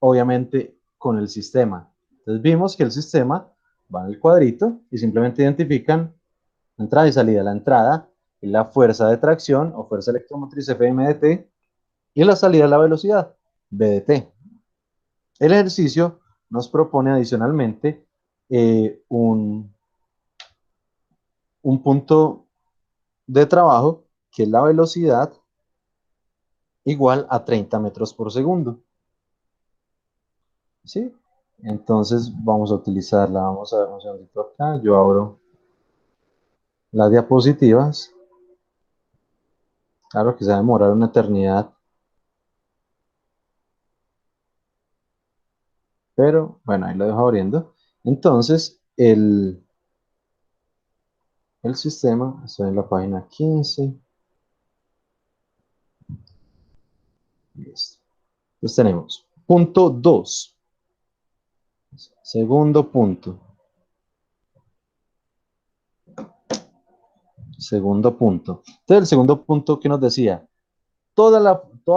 obviamente con el sistema. Entonces vimos que el sistema va en el cuadrito y simplemente identifican entrada y salida. La entrada es la fuerza de tracción o fuerza electromotriz Fm de t y la salida es la velocidad v de t. El ejercicio nos propone adicionalmente eh, un, un punto de trabajo que es la velocidad igual a 30 metros por segundo. ¿Sí? Entonces vamos a utilizarla. Vamos a ver un segundito acá. Yo abro las diapositivas. Claro que se va a demorar una eternidad. Pero bueno, ahí lo dejo abriendo. Entonces, el sistema, estoy en la página 15. Listo. Entonces tenemos punto 2. Segundo punto. Segundo punto. Entonces, el segundo punto que nos decía, toda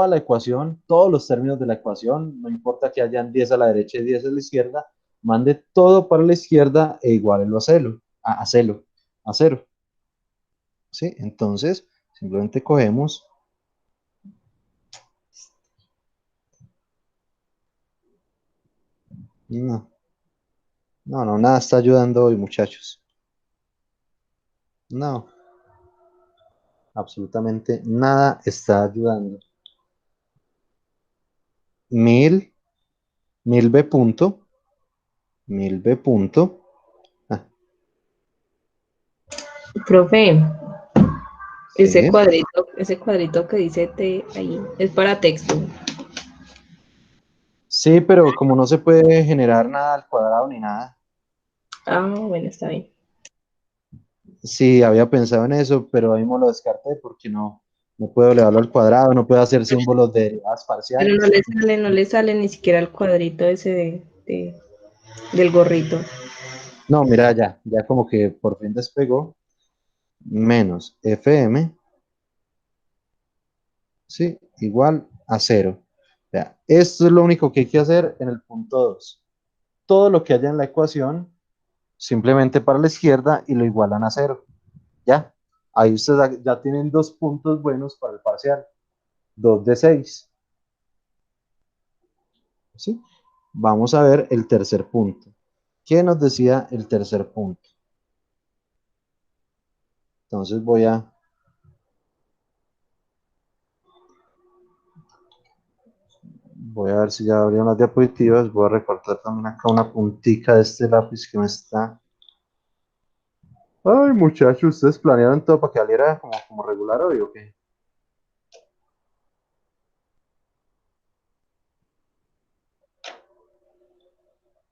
la ecuación, todos los términos de la ecuación, no importa que hayan 10 a la derecha y 10 a la izquierda, mande todo para la izquierda e igualelo a cero, a cero. ¿Sí? Entonces, simplemente cogemos, no, no, nada está ayudando hoy, muchachos. No, absolutamente nada está ayudando. 1000, 1000 b punto, 1000 b punto. Ah, Profe, sí. ese cuadrito que dice T ahí, es para texto. Sí, pero como no se puede generar nada al cuadrado ni nada. Ah, bueno, está bien. Sí, había pensado en eso, pero ahí me lo descarté porque no puedo elevarlo al cuadrado, no puedo hacer símbolos de derivadas Pero parciales. no le sale ni siquiera el cuadrito ese del gorrito. No, mira, ya como que por fin despegó. Menos Fm, sí, igual a cero. Ya, esto es lo único que hay que hacer en el punto 2. Todo lo que haya en la ecuación, simplemente para la izquierda y lo igualan a cero. Ya, ahí ustedes ya tienen 2 puntos buenos para el parcial. 2 de 6. ¿Sí? Vamos a ver el tercer punto. ¿Qué nos decía el tercer punto? Entonces voy a ver si ya abrieron las diapositivas. Voy a recortar también acá una puntica de este lápiz que me está. Ay, muchachos, ¿ustedes planearon todo para que saliera como regular hoy o qué?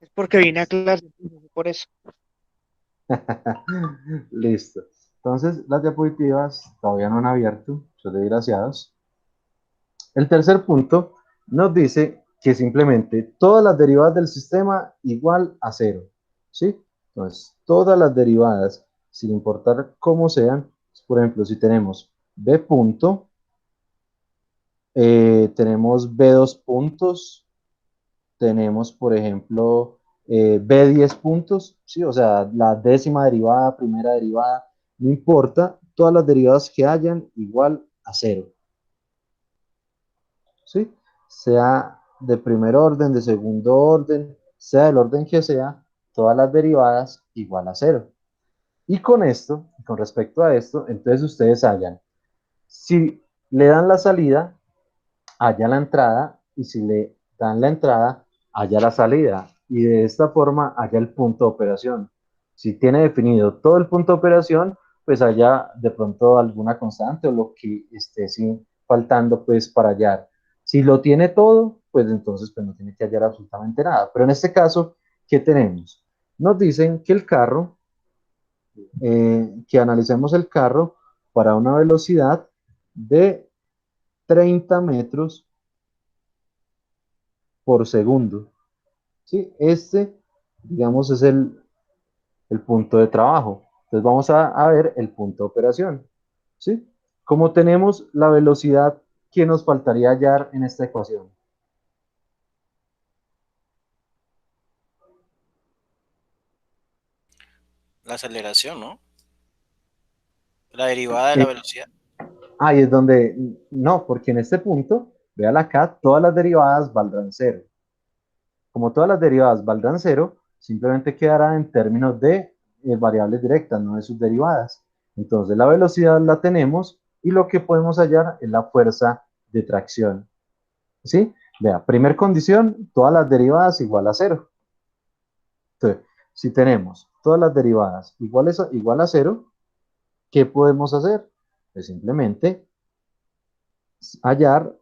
Es porque vine a clase, por eso. Listo. Entonces, las diapositivas todavía no han abierto, son desgraciados. El tercer punto nos dice que simplemente todas las derivadas del sistema igual a cero. ¿Sí? Entonces, todas las derivadas, sin importar cómo sean, por ejemplo, si tenemos b punto, tenemos b2 puntos, tenemos, por ejemplo, b10 puntos, ¿sí? O sea, la décima derivada, primera derivada, no importa, todas las derivadas que hayan igual a cero. ¿Sí? Sea de primer orden, de segundo orden, sea del orden que sea, todas las derivadas igual a cero. Y con esto, con respecto a esto, entonces ustedes hallan, si le dan la salida, haya la entrada, y si le dan la entrada, haya la salida. Y de esta forma haya el punto de operación. Si tiene definido todo el punto de operación, pues haya de pronto alguna constante o lo que esté sin, faltando pues para hallar. Si lo tiene todo, pues entonces pues no tiene que hallar absolutamente nada. Pero en este caso, ¿qué tenemos? Nos dicen que el carro, que analicemos el carro para una velocidad de 30 metros por segundo. ¿Sí? Este, digamos, es el punto de trabajo. Entonces vamos a ver el punto de operación. ¿Sí? Como tenemos la velocidad, ¿qué nos faltaría hallar en esta ecuación? La aceleración, ¿no? La derivada de la Eh, velocidad. Ahí es donde, no, porque en este punto, vean acá, todas las derivadas valdrán cero. Como todas las derivadas valdrán cero, simplemente quedará en términos de variables directas, no de sus derivadas. Entonces la velocidad la tenemos y lo que podemos hallar es la fuerza de tracción. ¿Sí? Vea, primer condición, todas las derivadas igual a cero. Entonces, si tenemos todas las derivadas igual a cero, ¿qué podemos hacer? Pues simplemente hallar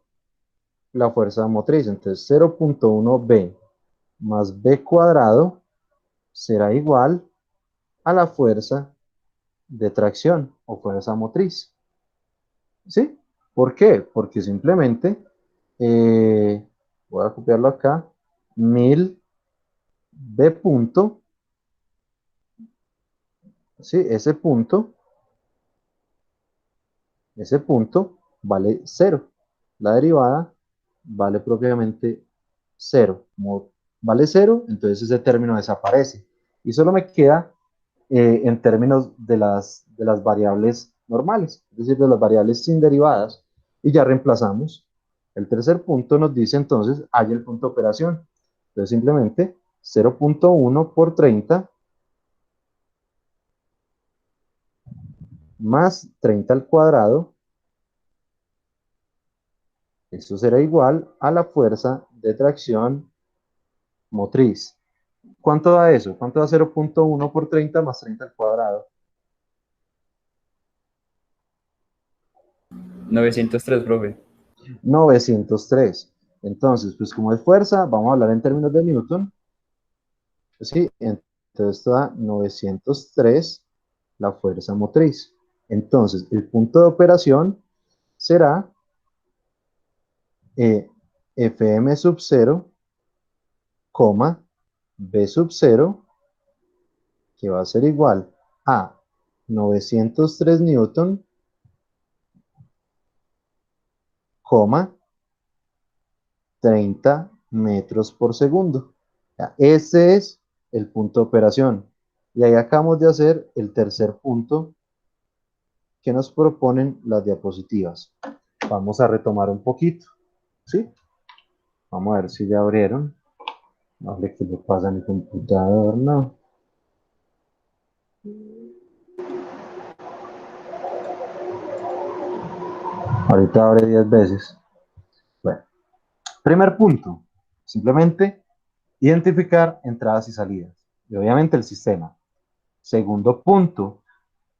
la fuerza motriz. Entonces 0.1b más b cuadrado será igual a la fuerza de tracción o fuerza motriz. ¿Sí? ¿Por qué? Porque simplemente, voy a copiarlo acá, 1000 b punto, ¿sí? Ese punto vale cero. La derivada vale propiamente cero. Como vale cero, entonces ese término desaparece. Y solo me queda en términos de las variables normales, es decir, de las variables sin derivadas. Y ya reemplazamos. El tercer punto nos dice entonces, hay el punto de operación. Entonces simplemente 0.1 por 30 más 30 al cuadrado. Esto será igual a la fuerza de tracción motriz. ¿Cuánto da eso? ¿Cuánto da 0.1 por 30 más 30 al cuadrado? 903, profe. 903. Entonces, pues como es fuerza, vamos a hablar en términos de Newton. ¿Sí? Entonces esto da 903 la fuerza motriz. Entonces, el punto de operación será Fm sub 0, B sub 0, que va a ser igual a 903 newton, 30 metros por segundo. Ese es el punto de operación. Y ahí acabamos de hacer el tercer punto que nos proponen las diapositivas. Vamos a retomar un poquito. ¿Sí? Vamos a ver si ya abrieron. No sé qué le pasa a mi computador, no. Ahorita abre 10 veces. Bueno, primer punto. Simplemente identificar entradas y salidas. Y obviamente el sistema. Segundo punto.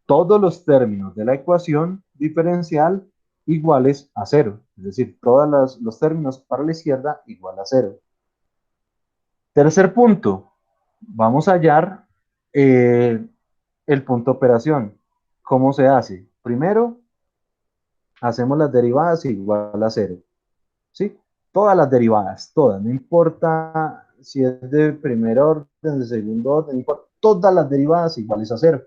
Todos los términos de la ecuación diferencial iguales a cero. Es decir, todos los términos para la izquierda igual a cero. Tercer punto. Vamos a hallar el punto de operación. ¿Cómo se hace? Primero, hacemos las derivadas igual a cero. ¿Sí? Todas las derivadas, todas. No importa si es de primer orden, de segundo orden, no importa, todas las derivadas iguales a cero.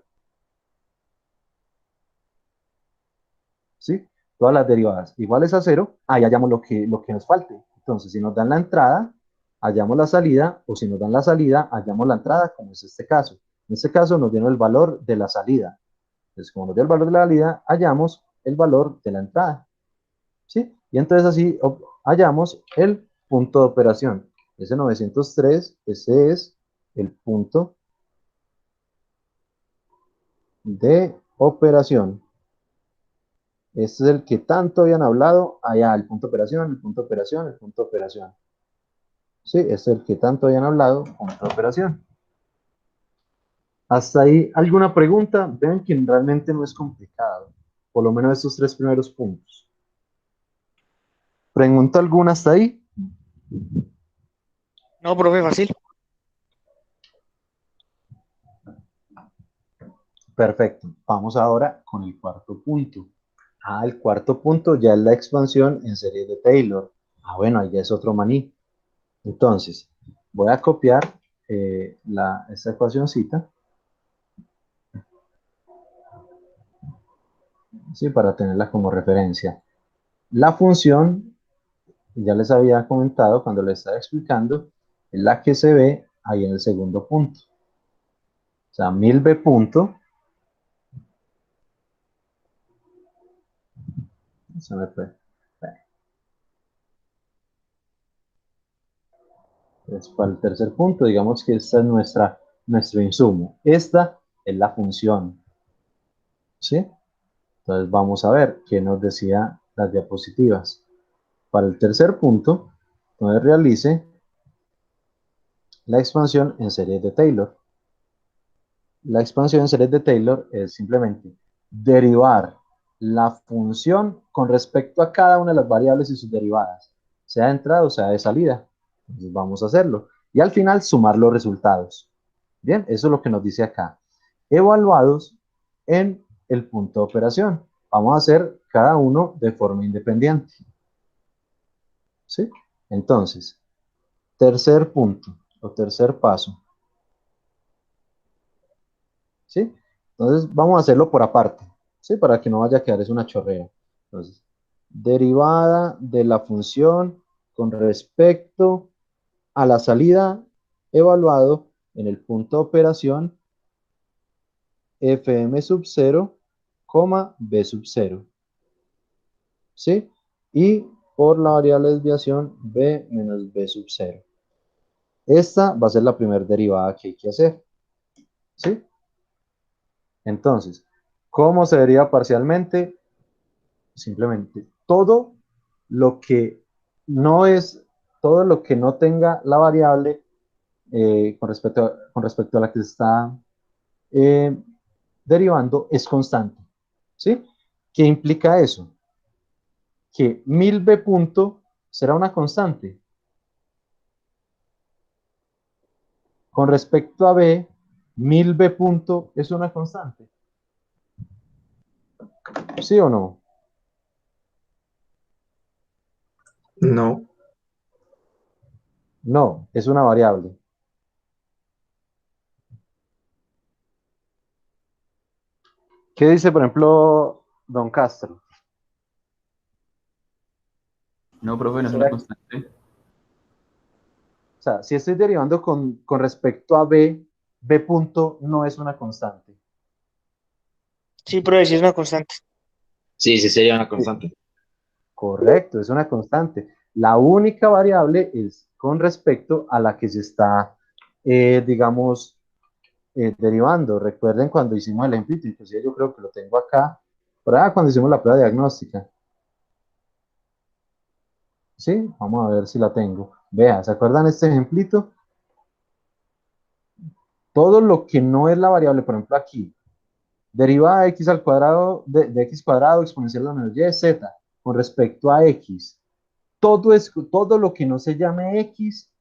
¿Sí? Todas las derivadas iguales a cero, ahí hallamos lo que nos falte. Entonces, si nos dan la entrada, hallamos la salida, o si nos dan la salida, hallamos la entrada, como es este caso. En este caso nos dieron el valor de la salida. Entonces, como nos dio el valor de la salida, hallamos el valor de la entrada. ¿Sí? Y entonces así hallamos el punto de operación. Ese 903, ese es el punto de operación. Este es el que tanto habían hablado allá, el punto de operación, el punto de operación, el punto de operación. Sí, este es el que tanto habían hablado, punto de operación. Hasta ahí, ¿alguna pregunta? Vean que realmente no es complicado, por lo menos estos tres primeros puntos. ¿Pregunta alguna hasta ahí? No, profe, fácil. Perfecto. Vamos ahora con el cuarto punto. El cuarto punto ya es la expansión en serie de Taylor. Bueno, ahí ya es otro maní. Entonces, voy a copiar esta ecuacióncita, ¿sí? Para tenerla como referencia. La función, ya les había comentado cuando les estaba explicando, es la que se ve ahí en el segundo punto. sea, 1000b punto, se me fue. Entonces, para el tercer punto, digamos que esta es nuestro insumo. Esta es la función, ¿sí? Entonces vamos a ver qué nos decía las diapositivas. Para el tercer punto, entonces realice la expansión en series de Taylor. La expansión en series de Taylor es simplemente derivar la función con respecto a cada una de las variables y sus derivadas, sea de entrada o sea de salida. Entonces vamos a hacerlo. Y al final sumar los resultados. Bien, eso es lo que nos dice acá. Evaluados en el punto de operación. Vamos a hacer cada uno de forma independiente. ¿Sí? Entonces, tercer punto o tercer paso. ¿Sí? Entonces, vamos a hacerlo por aparte, ¿sí? Para que no vaya a quedar es una chorrea. Entonces, derivada de la función con respecto a la salida evaluado en el punto de operación fm sub 0, b sub 0. ¿Sí? Y por la variable de desviación b menos b sub 0. Esta va a ser la primera derivada que hay que hacer. ¿Sí? Entonces, ¿cómo se deriva parcialmente? Simplemente todo lo que no es, todo lo que no tenga la variable con respecto a la que se está eh, derivando es constante. ¿Sí? ¿Qué implica eso? Que 1000b punto será una constante. Con respecto a b, 1000b punto es una constante. ¿Sí o no? No. No, es una variable. ¿Qué dice, por ejemplo, Don Castro? No, profe, no es una constante. O sea, si estoy derivando con respecto a b, b punto no es una constante. Sí, pero sí es una constante. Sí, sí sería una Sí, constante. correcto, es una constante. La única variable es con respecto a la que se está, digamos, derivando. Recuerden cuando hicimos el ejemplo, inclusive yo creo que lo tengo acá, cuando hicimos la prueba diagnóstica. ¿Sí? Vamos a ver si la tengo. Vea, ¿se acuerdan este ejemplito? Todo lo que no es la variable, por ejemplo aquí, derivada de x al cuadrado, de x cuadrado exponencial a la menos y, z, con respecto a x. Todo lo que no se llame x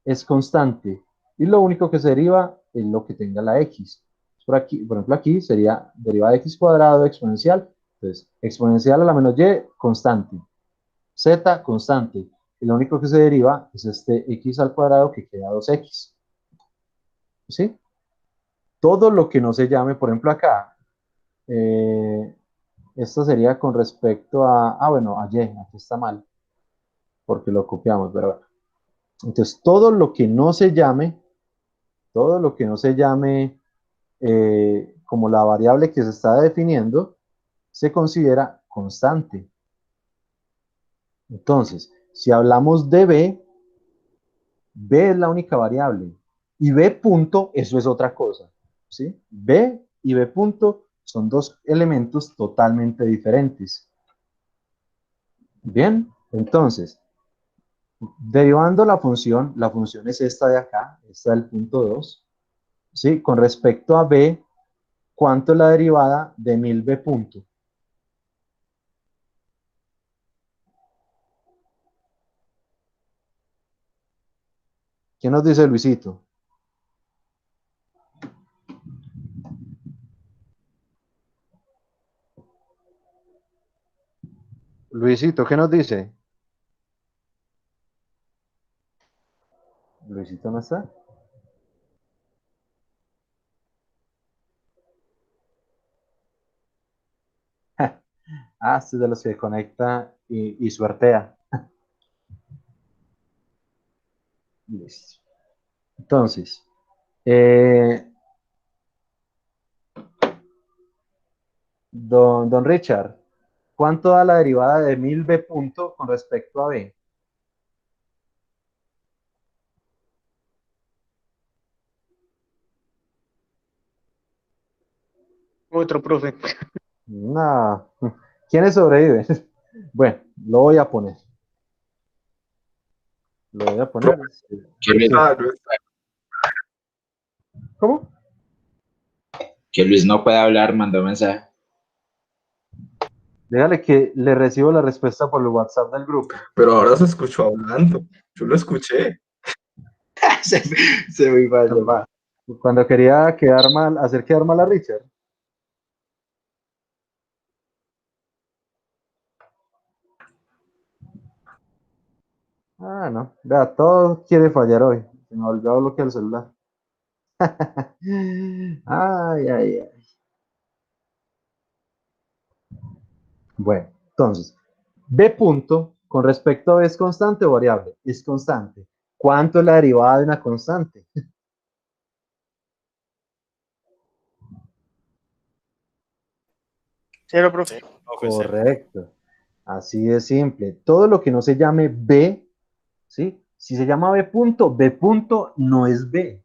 es constante. Y lo único que se deriva es lo que tenga la x. Por aquí, por ejemplo, aquí sería derivada de x cuadrado exponencial. Entonces, exponencial a la menos y, constante. Z, constante. Y lo único que se deriva es este x al cuadrado que queda 2x. ¿Sí? Todo lo que no se llame, por ejemplo, acá, esto sería con respecto bueno, a y, aquí está mal, porque lo copiamos, pero bueno. Entonces, todo lo que no se llame como la variable que se está definiendo, se considera constante. Entonces, si hablamos de b es la única variable, y b punto, eso es otra cosa, ¿sí? B y b punto son dos elementos totalmente diferentes. Bien, entonces, derivando la función es esta de acá, esta del punto 2, ¿sí? Con respecto a b, ¿cuánto es la derivada de 1000b punto? ¿Qué nos dice Luisito? Luisito, ¿qué nos dice? Luisito no está. Este es de los que conecta y suertea. Listo. Entonces, Don Richard, ¿cuánto da la derivada de 1000b punto con respecto a b? Otro profe. No. ¿Quiénes sobreviven? Bueno, lo voy a poner. Lo voy a poner. Que Luis, ¿Cómo? que Luis no puede hablar, mandó mensaje. Dígale que le recibo la respuesta por el WhatsApp del grupo. Pero ahora se escuchó hablando. Yo lo escuché. se me iba a llamar. Cuando quería quedar mal, hacer quedar mal a Richard. Ah, no. Vea, todo quiere fallar hoy. Se me olvidó bloquear el celular. Ay, ay, ay. Bueno, entonces, B punto con respecto a B es constante o variable. Es constante. ¿Cuánto es la derivada de una constante? Cero, profe. Correcto. Así de simple. Todo lo que no se llame B, ¿sí? Si se llama B punto no es B.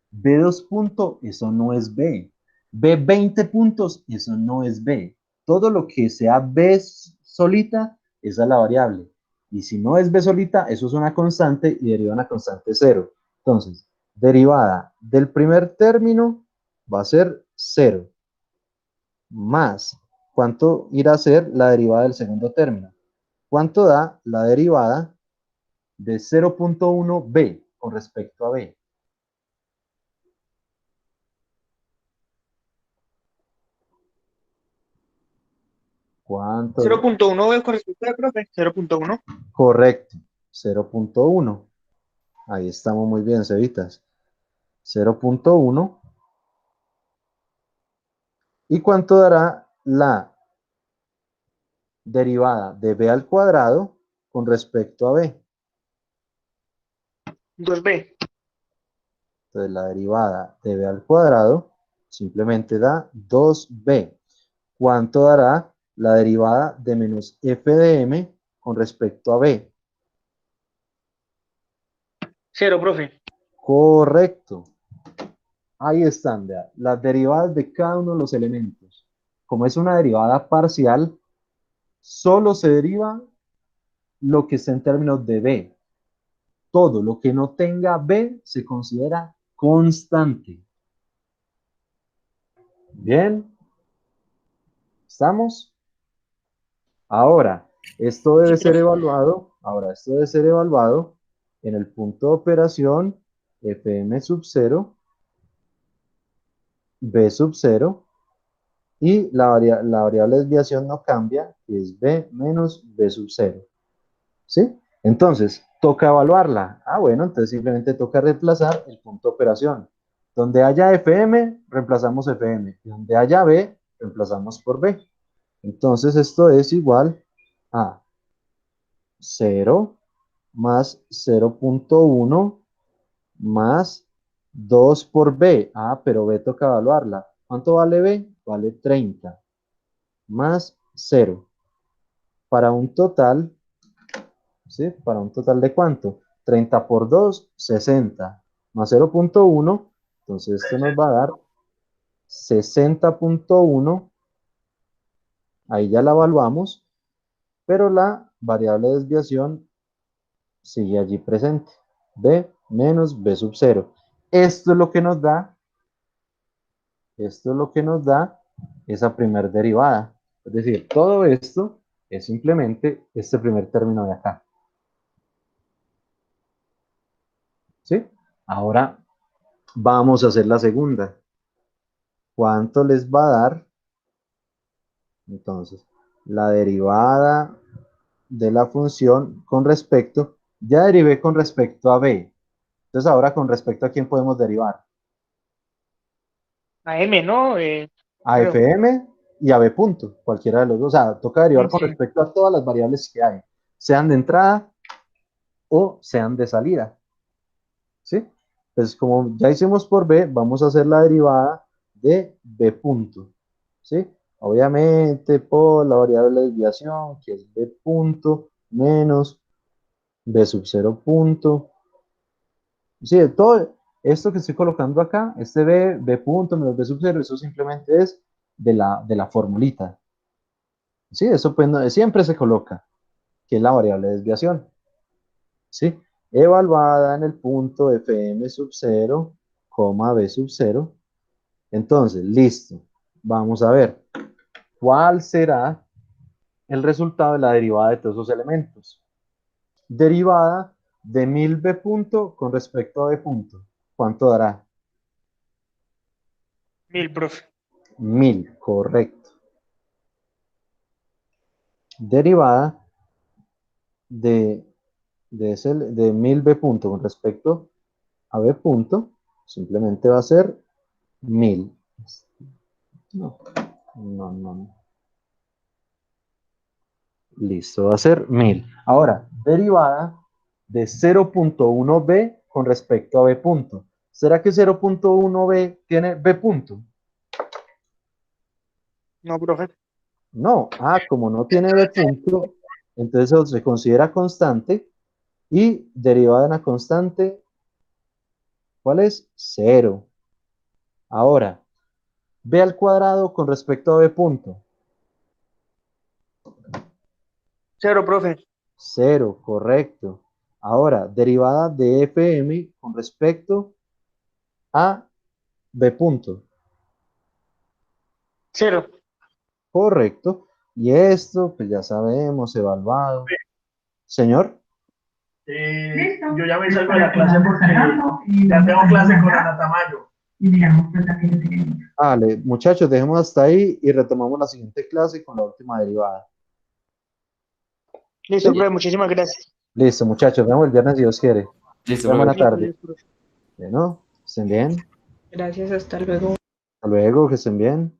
B2 punto, eso no es B. B20 puntos, eso no es B. Todo lo que sea B solita, esa es la variable. Y si no es B solita, eso es una constante y deriva una constante cero. Entonces, derivada del primer término va a ser 0. Más, ¿cuánto irá a ser la derivada del segundo término? ¿Cuánto da la derivada de 0.1b con respecto a b? ¿Cuánto? 0.1 con respecto al profe. 0.1. Correcto, 0.1. Ahí estamos muy bien, Cevitas. 0.1. ¿Y cuánto dará la derivada de b al cuadrado con respecto a b? 2b. Entonces la derivada de b al cuadrado simplemente da 2b. ¿Cuánto dará la derivada de menos f de m con respecto a b? 0, profe. Correcto. Ahí están, vea, las derivadas de cada uno de los elementos. Como es una derivada parcial, solo se deriva lo que está en términos de b. Todo lo que no tenga b se considera constante. Bien, ¿estamos? Ahora, esto debe ser evaluado. Ahora, esto debe ser evaluado en el punto de operación fm sub 0, b sub 0, y la variable de desviación no cambia, que es b menos b sub 0. ¿Sí? Entonces, toca evaluarla. Ah, bueno, entonces simplemente toca reemplazar el punto de operación. Donde haya fm, reemplazamos fm. Y donde haya b, reemplazamos por b. Entonces, esto es igual a 0 más 0.1 más 2 por b. Ah, pero b toca evaluarla. ¿Cuánto vale b? Vale 30 más 0. Para un total, ¿sí? Para un total de ¿cuánto? 30 por 2, 60. Más 0.1, entonces esto nos va a dar 60.1. Ahí ya la evaluamos, pero la variable de desviación sigue allí presente. B menos B sub 0. Esto es lo que nos da, esa primer derivada. Es decir, todo esto es simplemente este primer término de acá. ¿Sí? Ahora vamos a hacer la segunda. ¿Cuánto les va a dar? Entonces, la derivada de la función con respecto, ya derivé con respecto a b. Entonces, ahora con respecto a quién podemos derivar. A m, ¿no? A fm y a b punto, cualquiera de los dos. O sea, toca derivar con Sí. respecto a todas las variables que hay, sean de entrada o sean de salida. ¿Sí? Pues como ya hicimos por b, vamos a hacer la derivada de b punto. ¿Sí? Obviamente por la variable de desviación, que es b punto menos b sub 0 punto. Sí, todo esto que estoy colocando acá, este b punto menos b sub 0, eso simplemente es de la formulita. Sí, eso pues siempre se coloca, que es la variable de desviación. ¿Sí? Evaluada en el punto fm sub 0, b sub 0. Entonces, listo. Vamos a ver. ¿Cuál será el resultado de la derivada de todos esos elementos? Derivada de 1000b punto con respecto a b punto. ¿Cuánto dará? 1000, profe. 1000, correcto. Derivada de 1000b punto con respecto a b punto, simplemente va a ser 1000. No, no, no. Listo, va a ser 1000. Ahora, derivada de 0.1b con respecto a b punto. ¿Será que 0.1b tiene b punto? No, profe. No. Como no tiene b punto, entonces eso se considera constante y derivada de una constante, ¿cuál es? 0. Ahora, b al cuadrado con respecto a b punto. 0, profe. 0, correcto. Ahora, derivada de fm con respecto a b punto. 0. Correcto. Y esto, pues ya sabemos, evaluado. Señor, Yo ya me salgo de la clase porque ya tengo clase con Ana Tamayo. Y miramos pues la que yo tenía. vale, muchachos, dejemos hasta ahí y retomamos la siguiente clase con la última derivada. Listo, Sí. profe. Muchísimas gracias. Listo, muchachos, nos vemos el viernes si Dios quiere. Listo, Buena profe. tarde. Listo, profe. Bueno, que estén bien. Gracias, hasta luego. Hasta luego, que estén bien.